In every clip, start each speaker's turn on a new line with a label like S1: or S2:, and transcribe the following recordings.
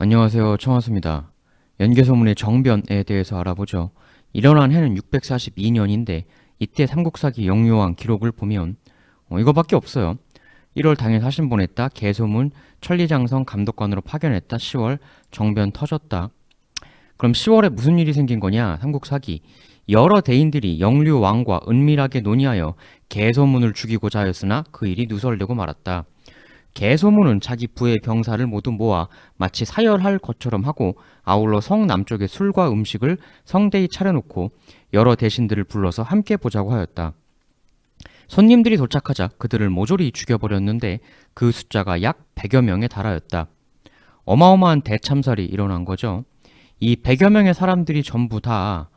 S1: 안녕하세요. 청하수입니다. 연개소문의 정변에 대해서 알아보죠. 일어난 해는 642년인데 이때 삼국사기 영유왕 기록을 보면 이거밖에 없어요. 1월 당일 사신 보냈다. 개소문 천리장성 감독관으로 파견했다. 10월 정변 터졌다. 그럼 10월에 무슨 일이 생긴 거냐? 삼국사기. 여러 대인들이 영류왕과 은밀하게 논의하여 개소문을 죽이고자 하였으나 그 일이 누설되고 말았다. 개소문은 자기 부의 병사를 모두 모아 마치 사열할 것처럼 하고 아울러 성 남쪽에 술과 음식을 성대히 차려놓고 여러 대신들을 불러서 함께 보자고 하였다. 손님들이 도착하자 그들을 모조리 죽여버렸는데 그 숫자가 약 100여 명에 달하였다. 어마어마한 대참살이 일어난 거죠. 이 100여 명의 사람들이 전부 다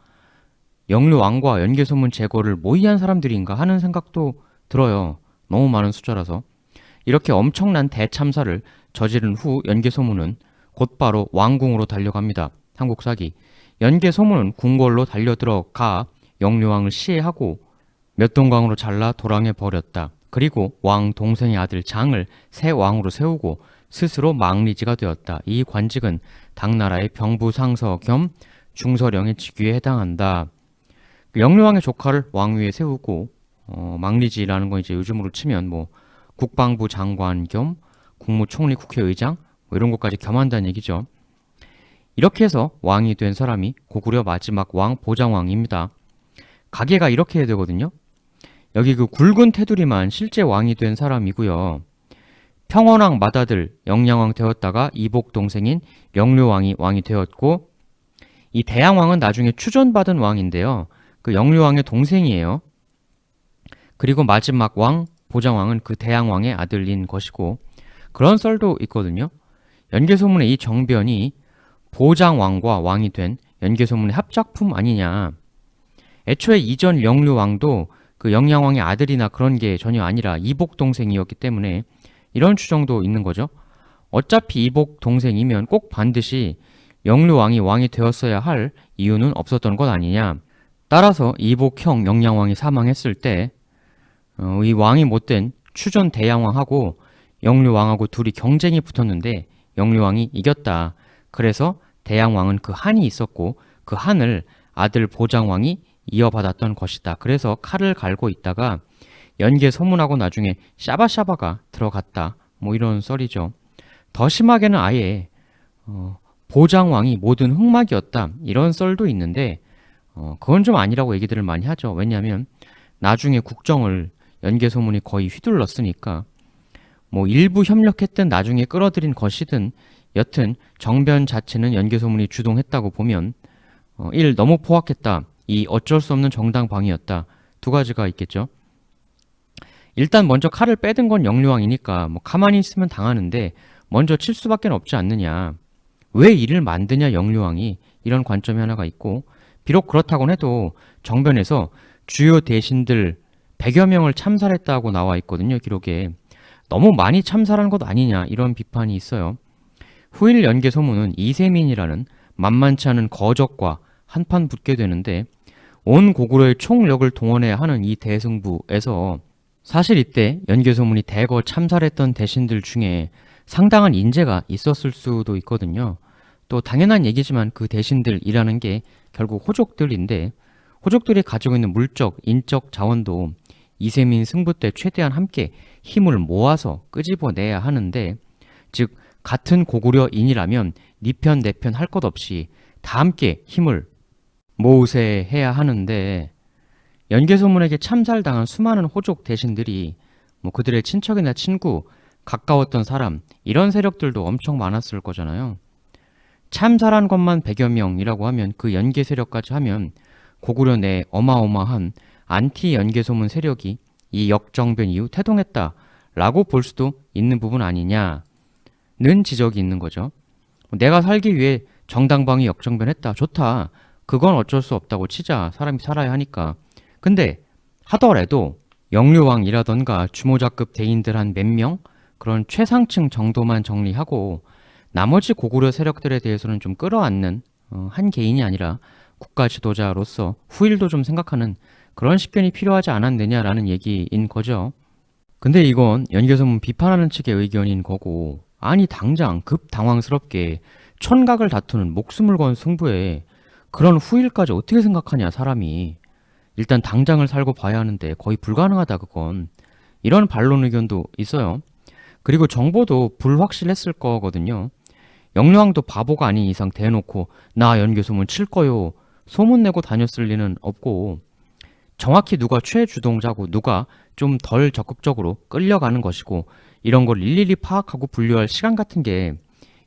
S1: 영류왕과 연개소문 제거를 모의한 사람들인가 하는 생각도 들어요. 너무 많은 숫자라서. 이렇게 엄청난 대참사를 저지른 후 연개소문은 곧바로 왕궁으로 달려갑니다. 삼국사기. 연개소문은 궁궐로 달려들어가 영류왕을 시해하고 몇동강으로 잘라 도랑에 버렸다. 그리고 왕 동생의 아들 장을 새 왕으로 세우고 스스로 망리지가 되었다. 이 관직은 당나라의 병부상서 겸 중서령의 직위에 해당한다. 영류왕의 조카를 왕위에 세우고 망리지라는 건 이제 요즘으로 치면 국방부 장관 겸 국무총리 국회의장 이런 것까지 겸한다는 얘기죠. 이렇게 해서 왕이 된 사람이 고구려 마지막 왕 보장왕입니다. 가계가 이렇게 되거든요. 여기 그 굵은 테두리만 실제 왕이 된 사람이고요. 평원왕 맏아들 영양왕 되었다가 이복 동생인 영류왕이 왕이 되었고, 이 대양왕은 나중에 추존받은 왕인데요. 그 영류왕의 동생이에요. 그리고 마지막 왕 보장왕은 그 대양왕의 아들인 것이고, 그런 썰도 있거든요. 연개소문의 이 정변이 보장왕과 왕이 된 연개소문의 합작품 아니냐. 애초에 이전 영류왕도 그 영양왕의 아들이나 그런 게 전혀 아니라 이복 동생이었기 때문에 이런 추정도 있는 거죠. 어차피 이복 동생이면 꼭 반드시 영류왕이 왕이 되었어야 할 이유는 없었던 것 아니냐. 따라서 이복형 영양왕이 사망했을 때 이 왕이 못된 추존 대양왕하고 영류왕하고 둘이 경쟁이 붙었는데 영류왕이 이겼다. 그래서 대양왕은 그 한이 있었고 그 한을 아들 보장왕이 이어받았던 것이다. 그래서 칼을 갈고 있다가 연개소문하고 나중에 샤바샤바가 들어갔다. 이런 썰이죠. 더 심하게는 아예 보장왕이 모든 흑막이었다. 이런 썰도 있는데 그건 좀 아니라고 얘기들을 많이 하죠. 왜냐하면 나중에 국정을 연개소문이 거의 휘둘렀으니까 일부 협력했든 나중에 끌어들인 것이든 여튼 정변 자체는 연개소문이 주동했다고 보면 1. 너무 포악했다. 2. 어쩔 수 없는 정당방위였다. 두 가지가 있겠죠. 일단 먼저 칼을 빼든 건 영류왕이니까 가만히 있으면 당하는데 먼저 칠 수밖에 없지 않느냐. 왜 일을 만드냐 영류왕이. 이런 관점이 하나가 있고, 비록 그렇다곤 해도 정변에서 주요 대신들 100여 명을 참살했다고 나와 있거든요. 기록에. 너무 많이 참살한 것 아니냐 이런 비판이 있어요. 후일 연개소문은 이세민이라는 만만치 않은 거적과 한판 붙게 되는데 온 고구려의 총력을 동원해야 하는 이 대승부에서 사실 이때 연개소문이 대거 참살했던 대신들 중에 상당한 인재가 있었을 수도 있거든요. 또 당연한 얘기지만 그 대신들이라는 게 결국 호족들인데 호족들이 가지고 있는 물적, 인적 자원도 이세민 승부 때 최대한 함께 힘을 모아서 끄집어내야 하는데, 즉 같은 고구려인이라면 네 편 내 편 할 것 없이 다 함께 힘을 모으세해야 하는데, 연개소문에게 참살당한 수많은 호족 대신들이 그들의 친척이나 친구, 가까웠던 사람 이런 세력들도 엄청 많았을 거잖아요. 참살한 것만 100여 명이라고 하면 그 연개 세력까지 하면 고구려 내 어마어마한 안티 연개소문 세력이 이 역정변 이후 태동했다라고 볼 수도 있는 부분 아니냐는 지적이 있는 거죠. 내가 살기 위해 정당방위 역정변했다. 좋다. 그건 어쩔 수 없다고 치자. 사람이 살아야 하니까. 근데 하더라도 영류왕이라던가 주모자급 대인들 한 몇 명? 그런 최상층 정도만 정리하고 나머지 고구려 세력들에 대해서는 좀 끌어안는 한 개인이 아니라 국가 지도자로서 후일도 좀 생각하는 그런 식견이 필요하지 않았느냐라는 얘기인 거죠. 근데 이건 연개소문 비판하는 측의 의견인 거고, 아니 당장 급 당황스럽게 천각을 다투는 목숨을 건 승부에 그런 후일까지 어떻게 생각하냐 사람이. 일단 당장을 살고 봐야 하는데 거의 불가능하다 그건. 이런 반론 의견도 있어요. 그리고 정보도 불확실했을 거거든요. 영유왕도 바보가 아닌 이상 대놓고 나 연개소문 칠 거요 소문 내고 다녔을 리는 없고, 정확히 누가 최주동자고 누가 좀 덜 적극적으로 끌려가는 것이고 이런 걸 일일이 파악하고 분류할 시간 같은 게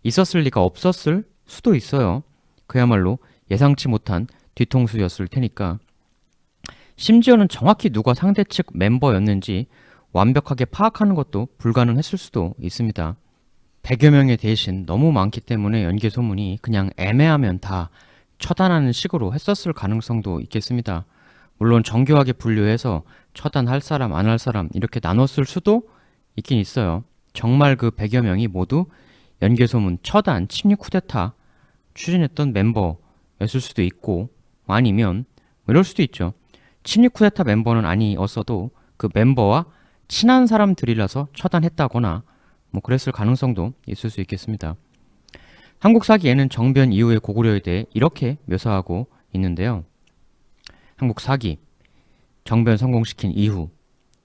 S1: 있었을 리가 없었을 수도 있어요. 그야말로 예상치 못한 뒤통수였을 테니까. 심지어는 정확히 누가 상대 측 멤버였는지 완벽하게 파악하는 것도 불가능했을 수도 있습니다. 100여 명의 대신 너무 많기 때문에 연계 소문이 그냥 애매하면 다 처단하는 식으로 했었을 가능성도 있겠습니다. 물론 정교하게 분류해서 처단할 사람 안 할 사람 이렇게 나눴을 수도 있긴 있어요. 정말 그 100여 명이 모두 연개소문, 처단, 침입 쿠데타 추진했던 멤버였을 수도 있고, 아니면 이럴 수도 있죠. 침입 쿠데타 멤버는 아니었어도 그 멤버와 친한 사람들이라서 처단했다거나 뭐 그랬을 가능성도 있을 수 있겠습니다. 한국 사기에는 정변 이후의 고구려에 대해 이렇게 묘사하고 있는데요. 한국 사기, 정변 성공시킨 이후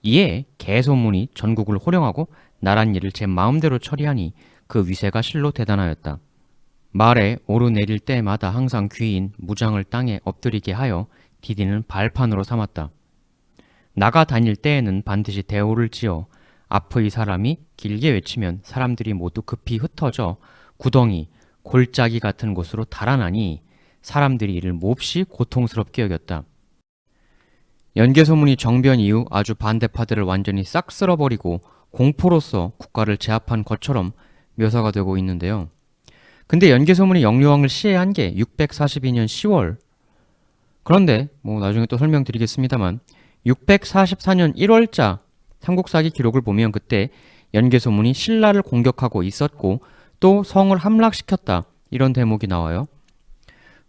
S1: 이에 개소문이 전국을 호령하고 나란 일을 제 마음대로 처리하니 그 위세가 실로 대단하였다. 말에 오르내릴 때마다 항상 귀인 무장을 땅에 엎드리게 하여 디디는 발판으로 삼았다. 나가 다닐 때에는 반드시 대오를 지어 앞의 사람이 길게 외치면 사람들이 모두 급히 흩어져 구덩이, 골짜기 같은 곳으로 달아나니 사람들이 이를 몹시 고통스럽게 여겼다. 연개소문이 정변 이후 아주 반대파들을 완전히 싹 쓸어버리고 공포로서 국가를 제압한 것처럼 묘사가 되고 있는데요. 근데 연개소문이 영유왕을 시해한 게 642년 10월. 그런데 뭐 나중에 또 설명드리겠습니다만 644년 1월자 삼국사기 기록을 보면 그때 연개소문이 신라를 공격하고 있었고 또 성을 함락시켰다 이런 대목이 나와요.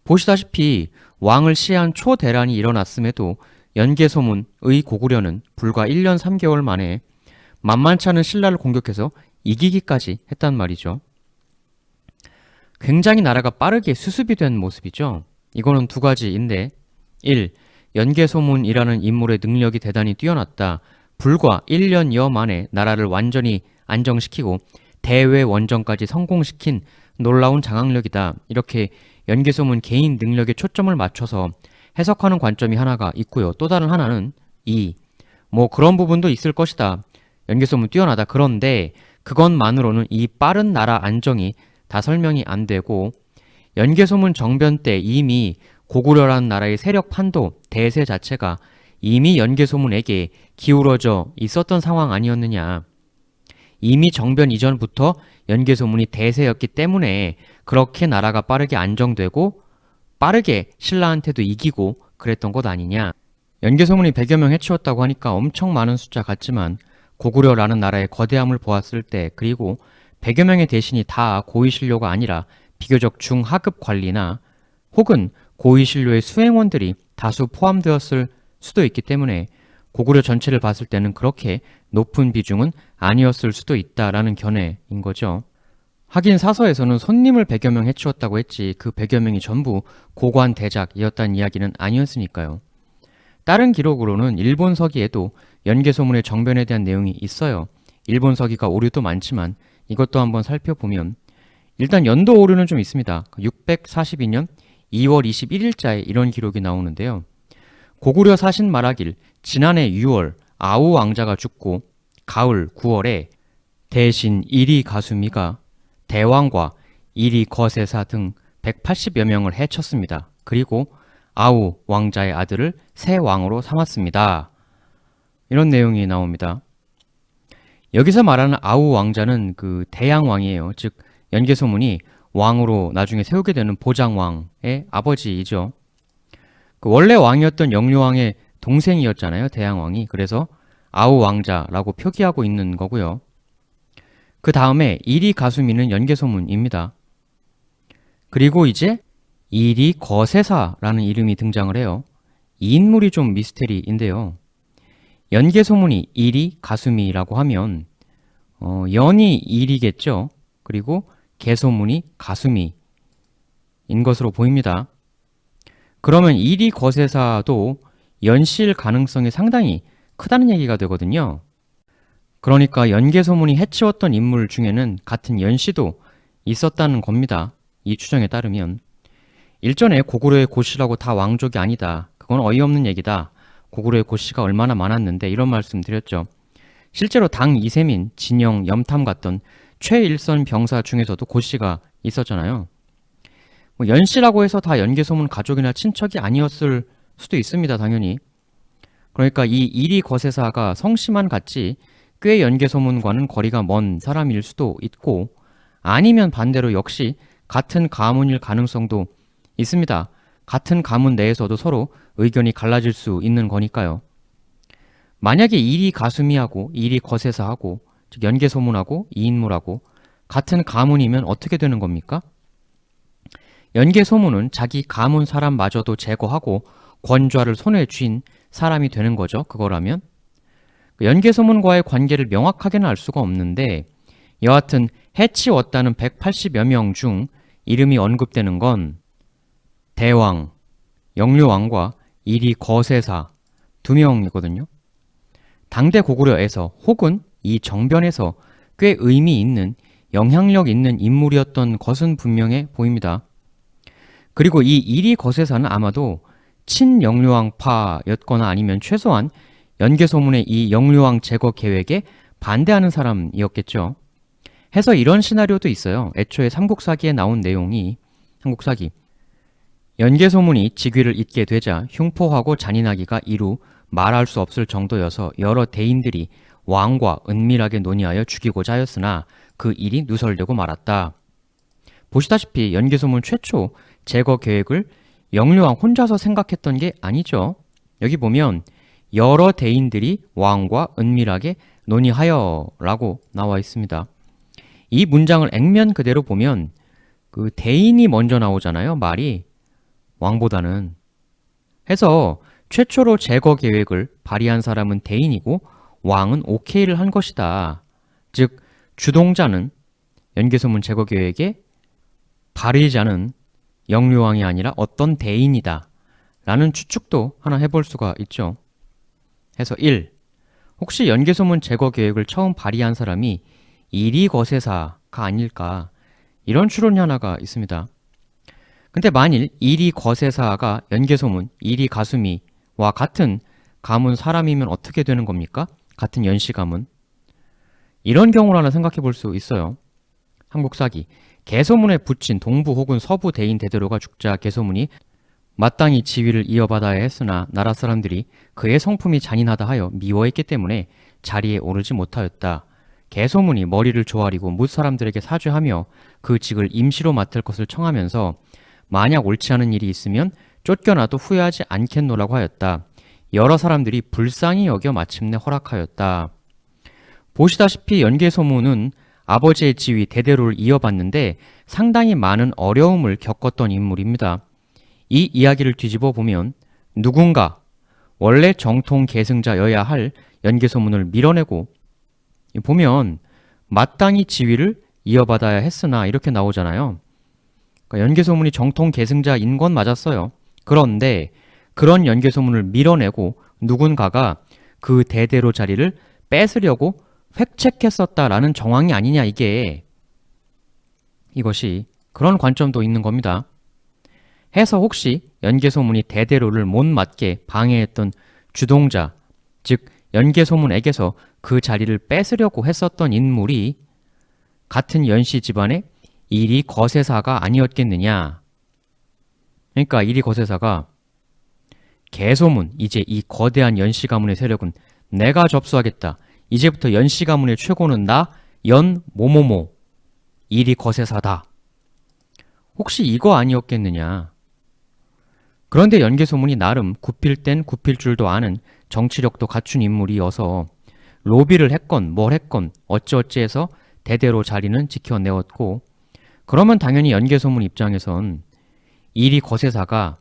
S1: 보시다시피 왕을 시해한 초대란이 일어났음에도 연개소문의 고구려는 불과 1년 3개월 만에 만만치 않은 신라를 공격해서 이기기까지 했단 말이죠. 굉장히 나라가 빠르게 수습이 된 모습이죠. 이거는 두 가지인데 1. 연개소문이라는 인물의 능력이 대단히 뛰어났다. 불과 1년여 만에 나라를 완전히 안정시키고 대외 원정까지 성공시킨 놀라운 장악력이다. 이렇게 연개소문 개인 능력에 초점을 맞춰서 해석하는 관점이 하나가 있고요. 또 다른 하나는 2. 뭐 그런 부분도 있을 것이다. 연개소문 뛰어나다. 그런데 그것만으로는 이 빠른 나라 안정이 다 설명이 안 되고 연개소문 정변 때 이미 고구려라는 나라의 세력 판도, 대세 자체가 이미 연개소문에게 기울어져 있었던 상황 아니었느냐. 이미 정변 이전부터 연개소문이 대세였기 때문에 그렇게 나라가 빠르게 안정되고 빠르게 신라한테도 이기고 그랬던 것 아니냐. 연개소문이 100여 명 해치웠다고 하니까 엄청 많은 숫자 같지만 고구려라는 나라의 거대함을 보았을 때, 그리고 100여 명의 대신이 다 고위신료가 아니라 비교적 중하급 관리나 혹은 고위신료의 수행원들이 다수 포함되었을 수도 있기 때문에 고구려 전체를 봤을 때는 그렇게 높은 비중은 아니었을 수도 있다라는 견해인 거죠. 하긴 사서에서는 손님을 100여 명 해치웠다고 했지 그 100여 명이 전부 고관 대작이었다는 이야기는 아니었으니까요. 다른 기록으로는 일본 서기에도 연개소문의 정변에 대한 내용이 있어요. 일본 서기가 오류도 많지만 이것도 한번 살펴보면 일단 연도 오류는 좀 있습니다. 642년 2월 21일자에 이런 기록이 나오는데요. 고구려 사신 말하길 지난해 6월 아우 왕자가 죽고 가을 9월에 대신 이리 가수미가 대왕과 이리 거세사 등 180여 명을 해쳤습니다. 그리고 아우 왕자의 아들을 새 왕으로 삼았습니다. 이런 내용이 나옵니다. 여기서 말하는 아우 왕자는 그 대양왕이에요. 즉 연개소문이 왕으로 나중에 세우게 되는 보장왕의 아버지이죠. 그 원래 왕이었던 영유왕의 동생이었잖아요. 대양왕이. 그래서 아우 왕자라고 표기하고 있는 거고요. 그 다음에 이리 가수미는 연개소문입니다. 그리고 이제 이리 거세사라는 이름이 등장을 해요. 이 인물이 좀 미스테리인데요. 연개소문이 이리 가수미라고 하면 연이 이리겠죠. 그리고 개소문이 가수미 것으로 보입니다. 그러면 이리 거세사도 연시일 가능성이 상당히 크다는 얘기가 되거든요. 그러니까 연개소문이 해치웠던 인물 중에는 같은 연씨도 있었다는 겁니다. 이 추정에 따르면. 일전에 고구려의 고씨라고 다 왕족이 아니다. 그건 어이없는 얘기다. 고구려의 고씨가 얼마나 많았는데 이런 말씀 드렸죠. 실제로 당 이세민, 진영, 염탐 같던 최일선 병사 중에서도 고씨가 있었잖아요. 연씨라고 해서 다 연개소문 가족이나 친척이 아니었을 수도 있습니다. 당연히. 그러니까 이 이리 거세사가 성씨만 같지 꽤 연개소문과는 거리가 먼 사람일 수도 있고, 아니면 반대로 역시 같은 가문일 가능성도 있습니다. 같은 가문 내에서도 서로 의견이 갈라질 수 있는 거니까요. 만약에 이리 가수미하고 이리 거세사하고, 즉 연개소문하고 이 인물하고 같은 가문이면 어떻게 되는 겁니까? 연개소문은 자기 가문 사람마저도 제거하고 권좌를 손에 쥔 사람이 되는 거죠. 그거라면. 연개소문과의 관계를 명확하게는 알 수가 없는데, 여하튼 해치웠다는 180여 명 중 이름이 언급되는 건 대왕, 영류왕과 이리 거세사 2명이거든요. 당대 고구려에서 혹은 이 정변에서 꽤 의미 있는, 영향력 있는 인물이었던 것은 분명해 보입니다. 그리고 이 이리 거세사는 아마도 친영류왕파였거나 아니면 최소한 연개소문의 이 영류왕 제거 계획에 반대하는 사람이었겠죠. 해서 이런 시나리오도 있어요. 애초에 삼국사기에 나온 내용이, 삼국사기, 연개소문이 직위를 잇게 되자 흉포하고 잔인하기가 이루 말할 수 없을 정도여서 여러 대인들이 왕과 은밀하게 논의하여 죽이고자 하였으나 그 일이 누설되고 말았다. 보시다시피 연개소문 최초 제거 계획을 영류왕 혼자서 생각했던 게 아니죠. 여기 보면 여러 대인들이 왕과 은밀하게 논의하여 라고 나와 있습니다. 이 문장을 액면 그대로 보면 그 대인이 먼저 나오잖아요. 말이 왕보다는. 해서 최초로 제거 계획을 발의한 사람은 대인이고 왕은 오케이를 한 것이다. 즉 주동자는 연개소문 제거 계획의 발의자는 영류왕이 아니라 어떤 대인이다 라는 추측도 하나 해볼 수가 있죠. 해서 1. 혹시 연개소문 제거 계획을 처음 발의한 사람이 이리 거세사가 아닐까, 이런 추론이 하나가 있습니다. 근데 만일 이리 거세사가 연개소문, 이리 가수미와 같은 가문 사람이면 어떻게 되는 겁니까? 같은 연씨 가문. 이런 경우를 하나 생각해 볼 수 있어요. 삼국사기, 개소문에 붙인 동부 혹은 서부 대인 대대로가 죽자 개소문이 마땅히 지위를 이어받아야 했으나 나라 사람들이 그의 성품이 잔인하다 하여 미워했기 때문에 자리에 오르지 못하였다. 개소문이 머리를 조아리고 뭇 사람들에게 사죄하며 그 직을 임시로 맡을 것을 청하면서 만약 옳지 않은 일이 있으면 쫓겨나도 후회하지 않겠노라고 하였다. 여러 사람들이 불쌍히 여겨 마침내 허락하였다. 보시다시피 연개소문은 아버지의 지위 대대로를 이어받는데 상당히 많은 어려움을 겪었던 인물입니다. 이 이야기를 뒤집어 보면 누군가 원래 정통 계승자여야 할 연개소문을 밀어내고, 보면 마땅히 지위를 이어받아야 했으나 이렇게 나오잖아요. 그러니까 연개소문이 정통 계승자인 건 맞았어요. 그런데 그런 연개소문을 밀어내고 누군가가 그 대대로 자리를 뺏으려고 획책했었다라는 정황이 아니냐, 이것이 그런 관점도 있는 겁니다. 해서 혹시 연개소문이 대대로를 못 맡게 방해했던 주동자, 즉 연개소문에게서 그 자리를 뺏으려고 했었던 인물이 같은 연씨 집안의 이리 거세사가 아니었겠느냐. 그러니까 이리 거세사가 개소문, 이제 이 거대한 연씨 가문의 세력은 내가 접수하겠다. 이제부터 연씨 가문의 최고는 나 연모모모 이리 거세사다. 혹시 이거 아니었겠느냐. 그런데 연개소문이 나름 굽힐 땐 굽힐 줄도 아는 정치력도 갖춘 인물이어서 로비를 했건 뭘 했건 어찌어찌해서 대대로 자리는 지켜내었고, 그러면 당연히 연개소문 입장에선 이리 거세사가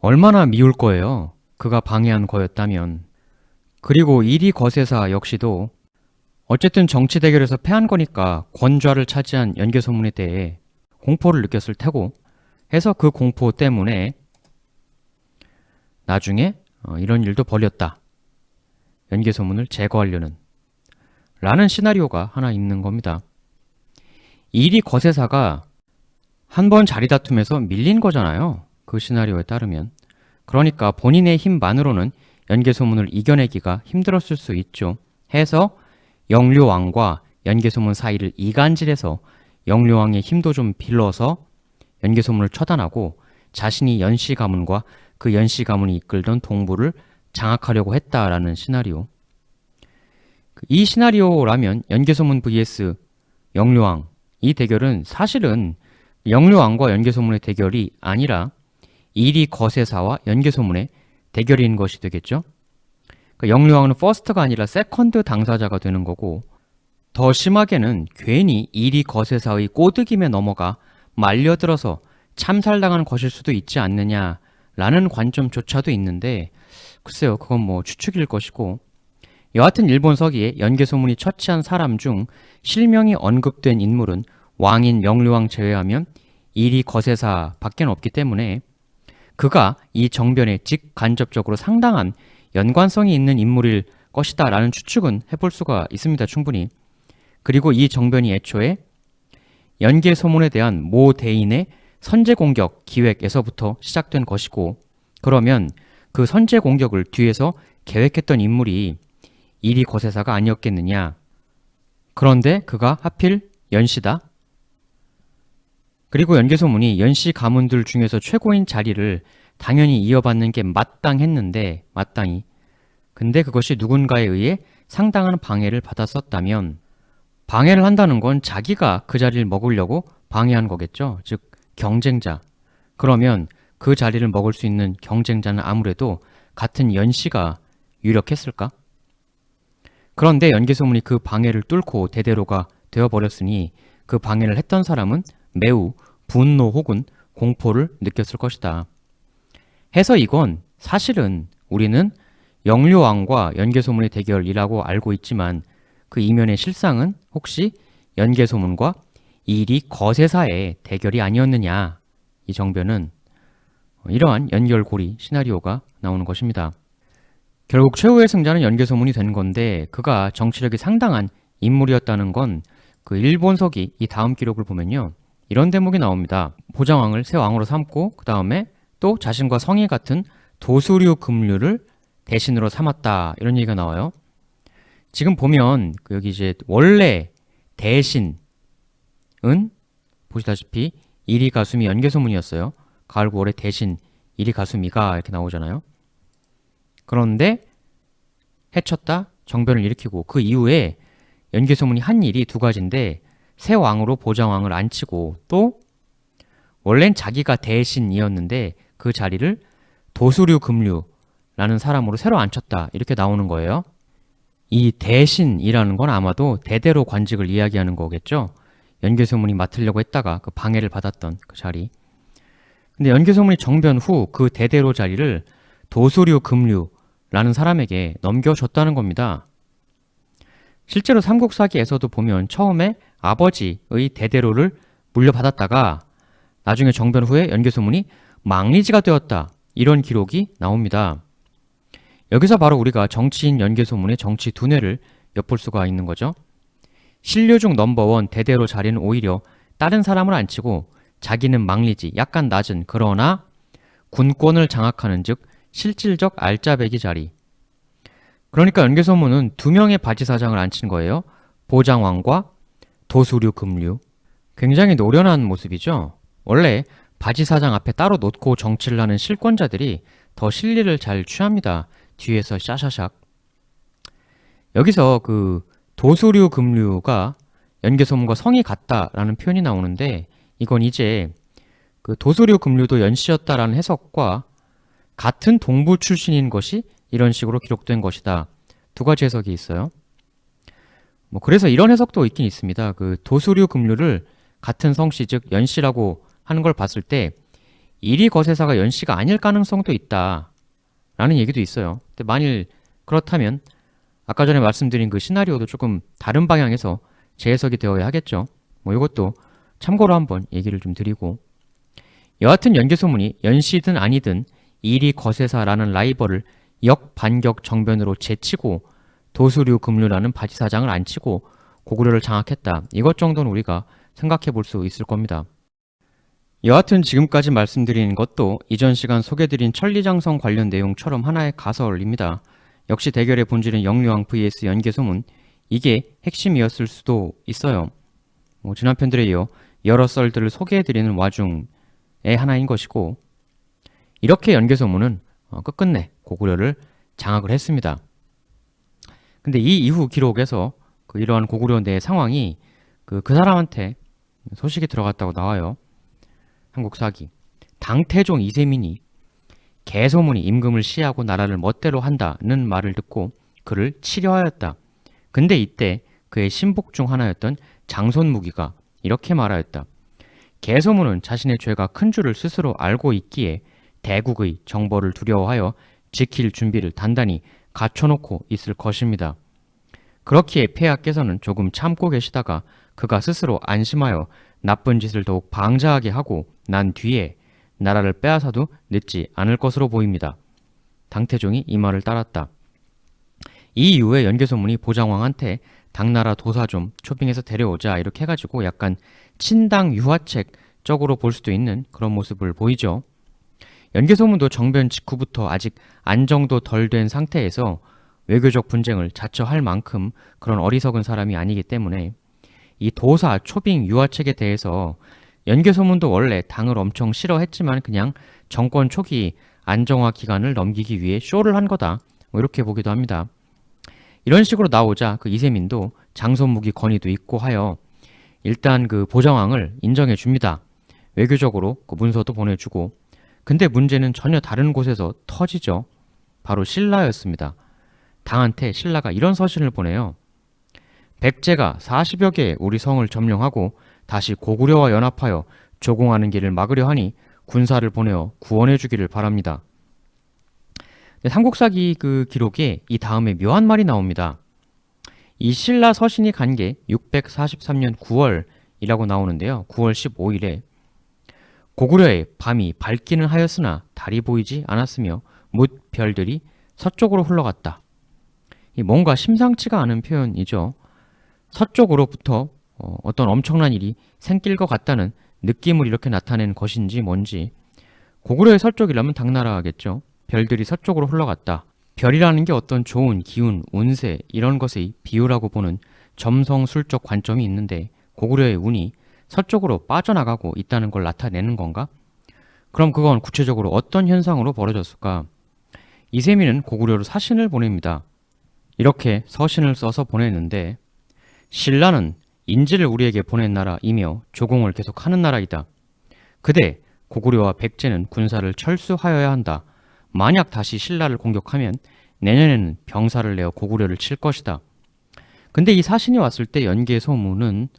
S1: 얼마나 미울 거예요. 그가 방해한 거였다면. 그리고 이리 거세사 역시도 어쨌든 정치 대결에서 패한 거니까 권좌를 차지한 연개소문에 대해 공포를 느꼈을 테고, 해서 그 공포 때문에 나중에 이런 일도 벌였다. 연개소문을 제거하려는 라는 시나리오가 하나 있는 겁니다. 이리 거세사가 한 번 자리 다툼에서 밀린 거잖아요. 그 시나리오에 따르면. 그러니까 본인의 힘만으로는 연개소문을 이겨내기가 힘들었을 수 있죠. 해서 영료왕과 연개소문 사이를 이간질해서 영료왕의 힘도 좀 빌려서 연개소문을 처단하고 자신이 연씨 가문과 그 연씨 가문이 이끌던 동부를 장악하려고 했다라는 시나리오. 이 시나리오라면 연개소문 vs 영료왕, 이 대결은 사실은 영료왕과 연개소문의 대결이 아니라 이리 거세사와 연개소문의 대결인 것이 되겠죠. 그러니까 영료왕은 퍼스트가 아니라 세컨드 당사자가 되는 거고, 더 심하게는 괜히 이리 거세사의 꼬드김에 넘어가 말려들어서 참살당한 것일 수도 있지 않느냐라는 관점조차도 있는데, 글쎄요, 그건 뭐 추측일 것이고, 여하튼 일본 서기에 연개소문이 처치한 사람 중 실명이 언급된 인물은 왕인 영료왕 제외하면 이리 거세사밖에 없기 때문에 그가 이 정변에 직간접적으로 상당한 연관성이 있는 인물일 것이다 라는 추측은 해볼 수가 있습니다. 충분히. 그리고 이 정변이 애초에 연개소문에 대한 모 대인의 선제 공격 기획에서부터 시작된 것이고, 그러면 그 선제 공격을 뒤에서 계획했던 인물이 이리 거세사가 아니었겠느냐. 그런데 그가 하필 연씨다. 그리고 연개소문이 연씨 가문들 중에서 최고인 자리를 당연히 이어받는 게 마땅했는데, 마땅히. 근데 그것이 누군가에 의해 상당한 방해를 받았었다면, 방해를 한다는 건 자기가 그 자리를 먹으려고 방해한 거겠죠. 즉 경쟁자. 그러면 그 자리를 먹을 수 있는 경쟁자는 아무래도 같은 연씨가 유력했을까? 그런데 연개소문이 그 방해를 뚫고 대대로가 되어버렸으니 그 방해를 했던 사람은 매우 분노 혹은 공포를 느꼈을 것이다. 해서 이건 사실은 우리는 영료왕과 연개소문의 대결이라고 알고 있지만 그 이면의 실상은 혹시 연개소문과 이리 거세사의 대결이 아니었느냐. 이 정변은 이러한 연결고리 시나리오가 나오는 것입니다. 결국 최후의 승자는 연개소문이 된 건데, 그가 정치력이 상당한 인물이었다는 건 그 일본서기 이 다음 기록을 보면요, 이런 대목이 나옵니다. 보장왕을 새 왕으로 삼고 그 다음에 또 자신과 성이 같은 도수류 금류를 대신으로 삼았다, 이런 얘기가 나와요. 지금 보면 여기 이제 원래 대신은 보시다시피 이리 가수미 연개소문이었어요. 가을 9월에 대신 이리 가수미가 이렇게 나오잖아요. 그런데 해쳤다, 정변을 일으키고, 그 이후에 연개소문이 한 일이 두 가지인데, 새 왕으로 보장왕을 앉히고, 또 원래는 자기가 대신이었는데 그 자리를 도수류 금류라는 사람으로 새로 앉혔다, 이렇게 나오는 거예요. 이 대신이라는 건 아마도 대대로 관직을 이야기하는 거겠죠. 연개소문이 맡으려고 했다가 그 방해를 받았던 그 자리. 근데 연개소문이 정변 후 그 대대로 자리를 도수류 금류라는 사람에게 넘겨줬다는 겁니다. 실제로 삼국사기에서도 보면 처음에 아버지의 대대로를 물려받았다가 나중에 정변 후에 연개소문이 망리지가 되었다, 이런 기록이 나옵니다. 여기서 바로 우리가 정치인 연개소문의 정치 두뇌를 엿볼 수가 있는 거죠. 신료 중 넘버원 대대로 자리는 오히려 다른 사람을 앉히고 자기는 망리지, 약간 낮은 그러나 군권을 장악하는 즉 실질적 알짜배기 자리. 그러니까 연개소문은 두 명의 바지사장을 앉힌 거예요. 보장왕과 도수류 금류. 굉장히 노련한 모습이죠. 원래 바지사장 앞에 따로 놓고 정치를 하는 실권자들이 더 실리를 잘 취합니다. 뒤에서 샤샤샥. 여기서 그 도수류 금류가 연개소문과 성이 같다라는 표현이 나오는데, 이건 이제 그 도수류 금류도 연씨였다라는 해석과 같은 동부 출신인 것이 이런 식으로 기록된 것이다. 두 가지 해석이 있어요. 그래서 이런 해석도 있긴 있습니다. 그 도수류 금류를 같은 성씨 즉 연씨라고 하는 걸 봤을 때 이리 거세사가 연씨가 아닐 가능성도 있다 라는 얘기도 있어요. 근데 만일 그렇다면 아까 전에 말씀드린 그 시나리오도 조금 다른 방향에서 재해석이 되어야 하겠죠. 이것도 참고로 한번 얘기를 좀 드리고, 여하튼 연개소문이 연씨든 아니든 이리 거세사라는 라이벌을 역반격 정변으로 제치고 도수류 금류라는 바지사장을 안치고 고구려를 장악했다. 이것 정도는 우리가 생각해 볼 수 있을 겁니다. 여하튼 지금까지 말씀드린 것도 이전 시간 소개드린 천리장성 관련 내용처럼 하나의 가설입니다. 역시 대결의 본질은 영유왕 vs 연개소문, 이게 핵심이었을 수도 있어요. 지난 편들에 이어 여러 썰들을 소개해드리는 와중의 하나인 것이고, 이렇게 연개소문은 끝끝내 고구려를 장악을 했습니다. 근데 이 이후 기록에서 이러한 고구려 내 상황이 그 사람한테 소식이 들어갔다고 나와요. 한국사기. 당태종 이세민이 개소문이 임금을 시해하고 나라를 멋대로 한다는 말을 듣고 그를 치려하였다. 근데 이때 그의 신복 중 하나였던 장손무기가 이렇게 말하였다. 개소문은 자신의 죄가 큰 줄을 스스로 알고 있기에 대국의 정벌을 두려워하여 지킬 준비를 단단히 갖춰놓고 있을 것입니다. 그렇기에 폐하께서는 조금 참고 계시다가 그가 스스로 안심하여 나쁜 짓을 더욱 방자하게 하고 난 뒤에 나라를 빼앗아도 늦지 않을 것으로 보입니다. 당태종이 이 말을 따랐다. 이 이후에 연개소문이 보장왕한테 당나라 도사 좀 초빙해서 데려오자 이렇게 해가지고 약간 친당 유화책적으로 볼 수도 있는 그런 모습을 보이죠. 연개소문도 정변 직후부터 아직 안정도 덜 된 상태에서 외교적 분쟁을 자처할 만큼 그런 어리석은 사람이 아니기 때문에 이 도사 초빙 유화책에 대해서 연개소문도 원래 당을 엄청 싫어했지만 그냥 정권 초기 안정화 기간을 넘기기 위해 쇼를 한 거다, 이렇게 보기도 합니다. 이런 식으로 나오자 이세민도 장손무기 건의도 있고 하여 일단 보정왕을 인정해 줍니다. 외교적으로 문서도 보내주고. 근데 문제는 전혀 다른 곳에서 터지죠. 바로 신라였습니다. 당한테 신라가 이런 서신을 보내요. 백제가 40여 개의 우리 성을 점령하고 다시 고구려와 연합하여 조공하는 길을 막으려 하니 군사를 보내어 구원해 주기를 바랍니다. 삼국사기 기록에 이 다음에 묘한 말이 나옵니다. 이 신라 서신이 간 게 643년 9월이라고 나오는데요. 9월 15일에 고구려의 밤이 밝기는 하였으나 달이 보이지 않았으며 뭇 별들이 서쪽으로 흘러갔다. 뭔가 심상치가 않은 표현이죠. 서쪽으로부터 어떤 엄청난 일이 생길 것 같다는 느낌을 이렇게 나타낸 것인지 뭔지. 고구려의 서쪽이라면 당나라겠죠. 별들이 서쪽으로 흘러갔다. 별이라는 게 어떤 좋은 기운, 운세 이런 것의 비유라고 보는 점성술적 관점이 있는데 고구려의 운이 서쪽으로 빠져나가고 있다는 걸 나타내는 건가? 그럼 그건 구체적으로 어떤 현상으로 벌어졌을까? 이세민은 고구려로 사신을 보냅니다. 이렇게 서신을 써서 보냈는데 신라는 인지를 우리에게 보낸 나라이며 조공을 계속하는 나라이다. 그대 고구려와 백제는 군사를 철수하여야 한다. 만약 다시 신라를 공격하면 내년에는 병사를 내어 고구려를 칠 것이다. 근데 이 사신이 왔을 때 연개소문은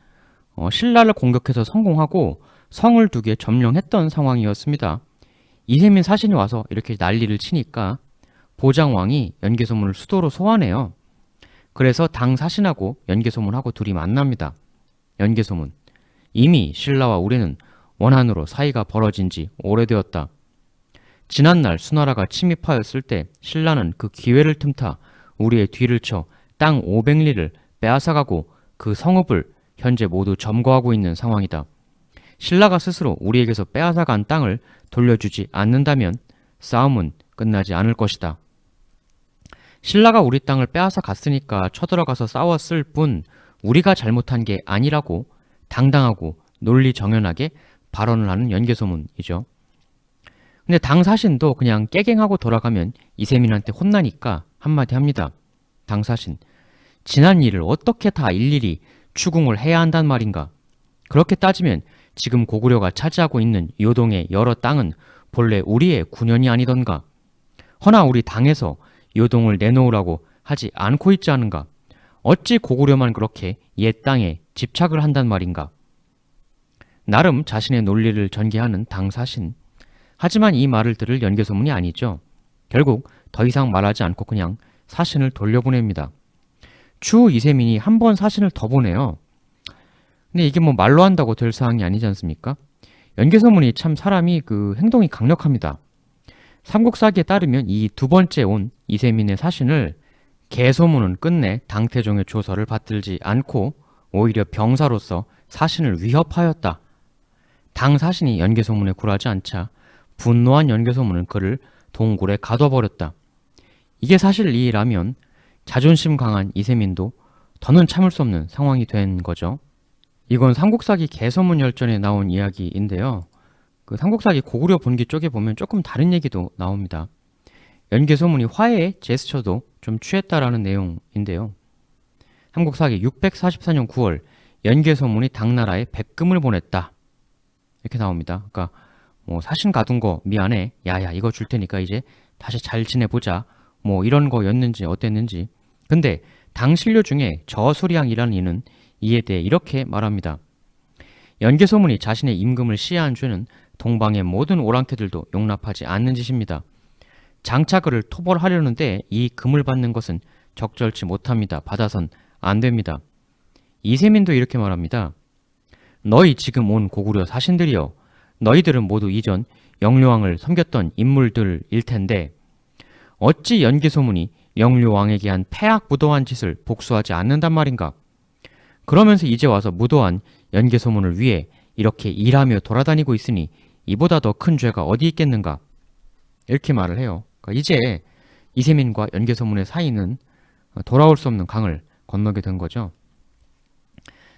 S1: 신라를 공격해서 성공하고 성을 2개 점령했던 상황이었습니다. 이세민 사신이 와서 이렇게 난리를 치니까 보장왕이 연개소문을 수도로 소환해요. 그래서 당 사신하고 연개소문하고 둘이 만납니다. 연개소문. 이미 신라와 우리는 원한으로 사이가 벌어진 지 오래되었다. 지난날 수나라가 침입하였을 때 신라는 그 기회를 틈타 우리의 뒤를 쳐 땅 500리를 빼앗아가고 그 성읍을 현재 모두 점거하고 있는 상황이다. 신라가 스스로 우리에게서 빼앗아간 땅을 돌려주지 않는다면 싸움은 끝나지 않을 것이다. 신라가 우리 땅을 빼앗아 갔으니까 쳐들어가서 싸웠을 뿐 우리가 잘못한 게 아니라고 당당하고 논리정연하게 발언을 하는 연개소문이죠. 근데 당 사신도 그냥 깨갱하고 돌아가면 이세민한테 혼나니까 한마디 합니다. 당 사신, 지난 일을 어떻게 다 일일이 추궁을 해야 한단 말인가? 그렇게 따지면 지금 고구려가 차지하고 있는 요동의 여러 땅은 본래 우리의 군현이 아니던가? 허나 우리 당에서 요동을 내놓으라고 하지 않고 있지 않은가? 어찌 고구려만 그렇게 옛 땅에 집착을 한단 말인가? 나름 자신의 논리를 전개하는 당사신. 하지만 이 말을 들을 연개소문이 아니죠. 결국 더 이상 말하지 않고 그냥 사신을 돌려보냅니다. 추후 이세민이 한 번 사신을 더 보내요. 근데 이게 말로 한다고 될 사항이 아니지 않습니까? 연개소문이 참 사람이 그 행동이 강력합니다. 삼국사기에 따르면 이 두 번째 온 이세민의 사신을 개소문은 끝내 당태종의 조서를 받들지 않고 오히려 병사로서 사신을 위협하였다. 당 사신이 연개소문에 굴하지 않자 분노한 연개소문은 그를 동굴에 가둬버렸다. 이게 사실이라면 자존심 강한 이세민도 더는 참을 수 없는 상황이 된 거죠. 이건 삼국사기 개소문열전에 나온 이야기인데요. 그 삼국사기 고구려 본기 쪽에 보면 조금 다른 얘기도 나옵니다. 연개소문이 화해의 제스처도 좀 취했다라는 내용인데요. 삼국사기 644년 9월 연개소문이 당나라에 백금을 보냈다. 이렇게 나옵니다. 그러니까 뭐 사신 가둔 거 미안해. 야야 이거 줄 테니까 이제 다시 잘 지내보자. 뭐 이런 거였는지 어땠는지. 근데 당 신료 중에 저수량이라는 이는 이에 대해 이렇게 말합니다. 연개소문이 자신의 임금을 시해한 죄는 동방의 모든 오랑캐들도 용납하지 않는 짓입니다. 장차 그를 토벌하려는데 이 금을 받는 것은 적절치 못합니다. 받아선 안 됩니다. 이세민도 이렇게 말합니다. 너희 지금 온 고구려 사신들이여, 너희들은 모두 이전 영료왕을 섬겼던 인물들일 텐데 어찌 연개소문이 영료왕에게 한 패악무도한 짓을 복수하지 않는단 말인가? 그러면서 이제 와서 무도한 연개소문을 위해 이렇게 일하며 돌아다니고 있으니 이보다 더 큰 죄가 어디 있겠는가? 이렇게 말을 해요. 그러니까 이제 이세민과 연개소문의 사이는 돌아올 수 없는 강을 건너게 된 거죠.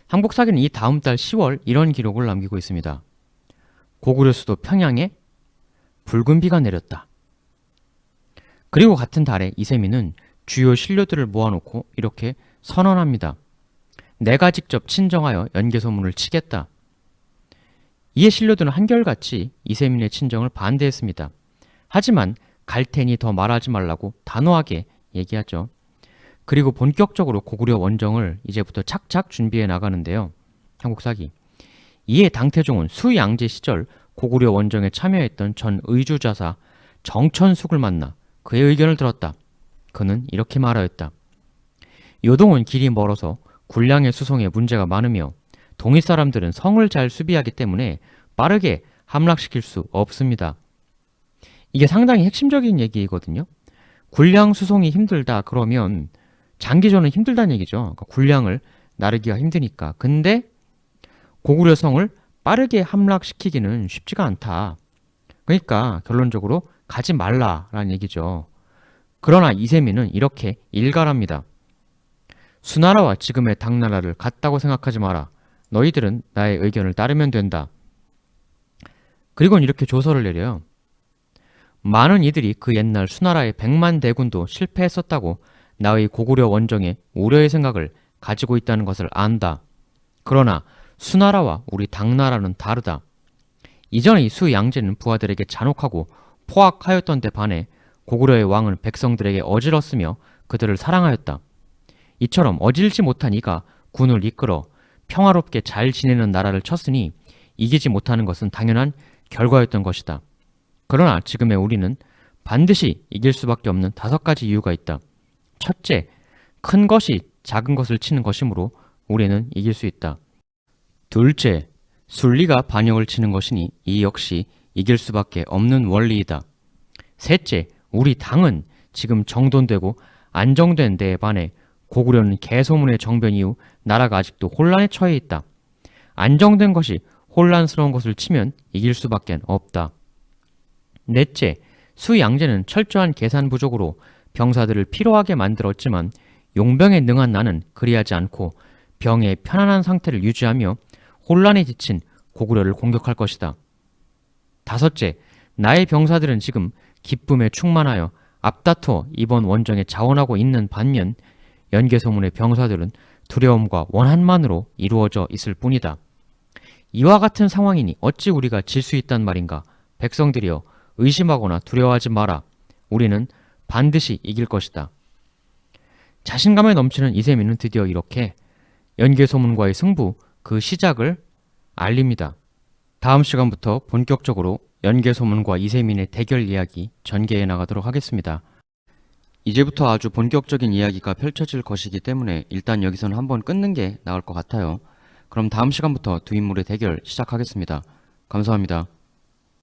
S1: 삼국사기는 이 다음 달 10월 이런 기록을 남기고 있습니다. 고구려 수도 평양에 붉은 비가 내렸다. 그리고 같은 달에 이세민은 주요 신료들을 모아놓고 이렇게 선언합니다. 내가 직접 친정하여 연개소문을 치겠다. 이에 신료들은 한결같이 이세민의 친정을 반대했습니다. 하지만 갈 테니 더 말하지 말라고 단호하게 얘기하죠. 그리고 본격적으로 고구려 원정을 이제부터 착착 준비해 나가는데요. 삼국사기. 이에 당태종은 수양제 시절 고구려 원정에 참여했던 전 의주자사 정천숙을 만나 그의 의견을 들었다. 그는 이렇게 말하였다. 요동은 길이 멀어서 군량의 수송에 문제가 많으며 동이 사람들은 성을 잘 수비하기 때문에 빠르게 함락시킬 수 없습니다. 이게 상당히 핵심적인 얘기거든요. 군량 수송이 힘들다 그러면 장기전은 힘들다는 얘기죠. 그러니까 군량을 나르기가 힘드니까. 근데 고구려 성을 빠르게 함락시키기는 쉽지가 않다. 그러니까 결론적으로 가지 말라라는 얘기죠. 그러나 이세민은 이렇게 일갈합니다. 수나라와 지금의 당나라를 같다고 생각하지 마라. 너희들은 나의 의견을 따르면 된다. 그리고는 이렇게 조서를 내려요. 많은 이들이 그 옛날 수나라의 100만 대군도 실패했었다고 나의 고구려 원정에 우려의 생각을 가지고 있다는 것을 안다. 그러나 수나라와 우리 당나라는 다르다. 이전의 수양제는 부하들에게 잔혹하고 포악하였던 데 반해 고구려의 왕은 백성들에게 어질었으며 그들을 사랑하였다. 이처럼 어질지 못한 이가 군을 이끌어 평화롭게 잘 지내는 나라를 쳤으니 이기지 못하는 것은 당연한 결과였던 것이다. 그러나 지금의 우리는 반드시 이길 수밖에 없는 5가지 이유가 있다. 첫째, 큰 것이 작은 것을 치는 것이므로 우리는 이길 수 있다. 둘째, 순리가 반역을 치는 것이니 이 역시 이길 수밖에 없는 원리이다. 셋째, 우리 당은 지금 정돈되고 안정된 데에 반해 고구려는 개소문의 정변 이후 나라가 아직도 혼란에 처해 있다. 안정된 것이 혼란스러운 것을 치면 이길 수밖에 없다. 넷째, 수양제는 철저한 계산 부족으로 병사들을 피로하게 만들었지만 용병에 능한 나는 그리하지 않고 병의 편안한 상태를 유지하며 혼란에 지친 고구려를 공격할 것이다. 다섯째, 나의 병사들은 지금 기쁨에 충만하여 앞다투어 이번 원정에 자원하고 있는 반면 연개소문의 병사들은 두려움과 원한만으로 이루어져 있을 뿐이다. 이와 같은 상황이니 어찌 우리가 질 수 있단 말인가? 백성들이여 의심하거나 두려워하지 마라. 우리는 반드시 이길 것이다. 자신감에 넘치는 이세민은 드디어 이렇게 연개소문과의 승부, 그 시작을 알립니다. 다음 시간부터 본격적으로 연개소문과 이세민의 대결 이야기 전개해 나가도록 하겠습니다. 이제부터 아주 본격적인 이야기가 펼쳐질 것이기 때문에 일단 여기서는 한번 끊는 게 나을 것 같아요. 그럼 다음 시간부터 두 인물의 대결 시작하겠습니다. 감사합니다.